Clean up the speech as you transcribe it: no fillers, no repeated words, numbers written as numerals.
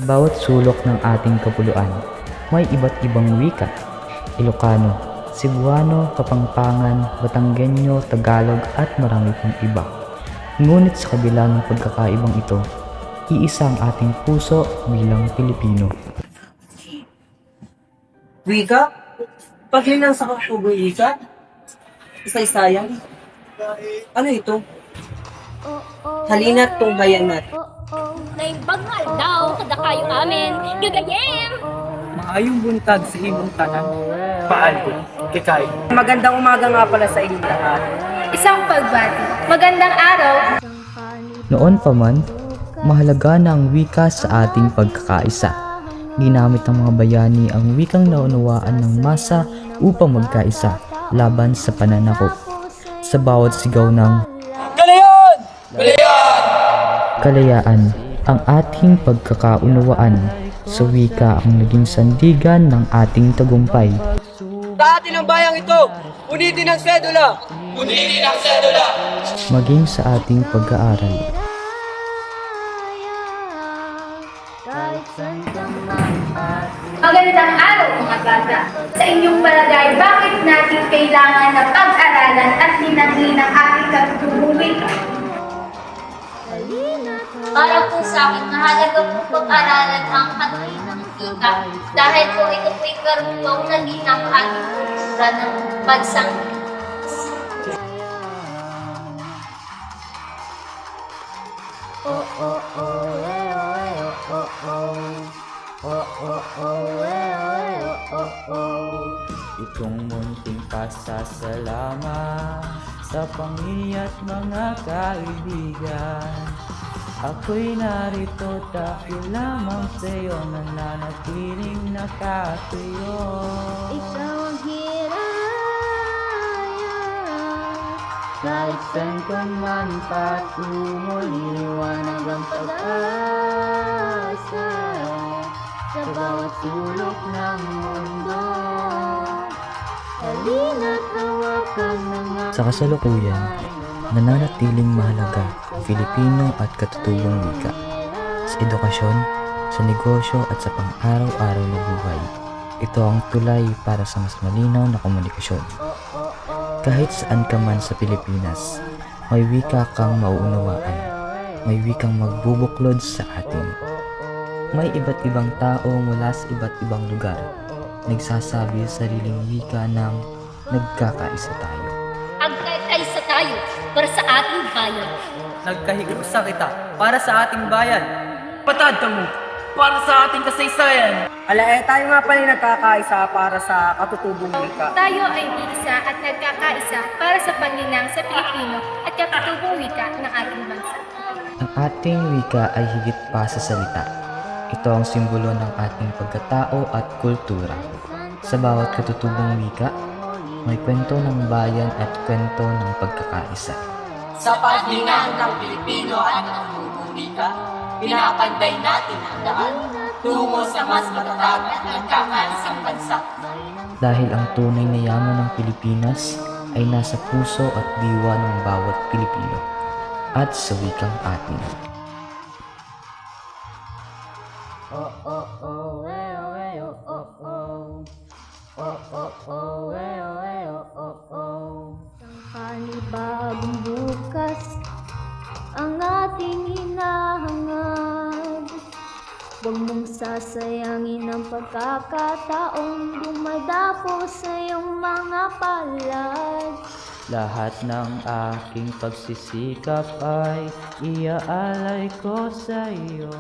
bawat sulok ng ating kapuluan, may iba't ibang wika. Ilocano, Cebuano, Kapampangan, Batanggenyo, Tagalog at marami pang iba. Ngunit sa kabila ng pagkakaibang ito, iisa ang ating puso bilang Pilipino. Wika? Paglinang sa kakubong wika? Isa-isayan? Ano ito? Halina't tunghayan natin. Naimbangal daw, kada kayo amin, gagayem! Maayong buntag sa imong tanan. Paano? Kikay. Magandang umaga nga pala sa inyong lahat. Isang pagbati, magandang araw! Noon pa man, mahalaga na ang wika sa ating pagkakaisa. Ginamit ng mga bayani ang wikang naunawaan ng masa upang magkaisa laban sa pananakop. Sa bawat sigaw ng Galayon! kalayaan, ang ating pagkakaunawaan sa wika ang naging sandigan ng ating tagumpay. Sa atin ang bayang ito, unitin ang sedula! Unitin ang sedula! Maging sa ating pag-aaral. Magandang araw mga bata! Sa inyong palagay, bakit natin kailangan na pag-aralan at linangin ang ating katutubong wika? Para po sa akin, mahalaga po pag-aralan ang katulinang wika dahil po ito po'y karugtong na ginang ating kultura ng bansang Itong munting pasasalamat sa pamilya at mga kaibigan. Ako'y narito dahil lamang sa'yo nananatiling nakatuyo. Ikaw ang hiraya. Kahit saan ka man patungo, liliwanag ang pag-asa sa bawat sulok ng mundo. Halina't hawakan ng sa kasalukuyan, nananatiling mahalaga ang Filipino at katutubong wika. Sa edukasyon, sa negosyo at sa pang-araw-araw na buhay, ito ang tulay para sa mas malinaw na komunikasyon. Kahit saan ka man sa Pilipinas, may wika kang mauunawaan, may wikang magbubuklod sa atin. May iba't ibang tao mula sa iba't ibang lugar, nagsasabi sa sariling wika ng nagkakaisa tayo. Agkakaisa tayo para sa ating bayan. Nagkahigusa kita para sa ating bayan. Patad ka mo para sa ating kasaysayan. Tayo nga pala nagkakaisa para sa katutubong wika. Tayo ay iisa at nagkakaisa para sa paglinang sa Pilipino at katutubong wika ng ating bansa. Ang ating wika ay higit pa sa salita. Ito ang simbolo ng ating pagkatao at kultura. Sa bawat katutubong wika, may kwento ng bayan at kwento ng pagkakaisa. Sa paglinang ng Pilipino at ng wika, pinapanday natin ang daan tungo sa mas matatag at nagkakaisang bansa. Dahil ang tunay na yaman ng Pilipinas ay nasa puso at diwa ng bawat Pilipino at sa wikang atin. Panibagong bukas ang ating hinahangad. Huwag mong sasayangin ang pagkakataong dumadapo sa iyong mga palad. Lahat ng aking pagsisikap ay iaalay ko sa iyo.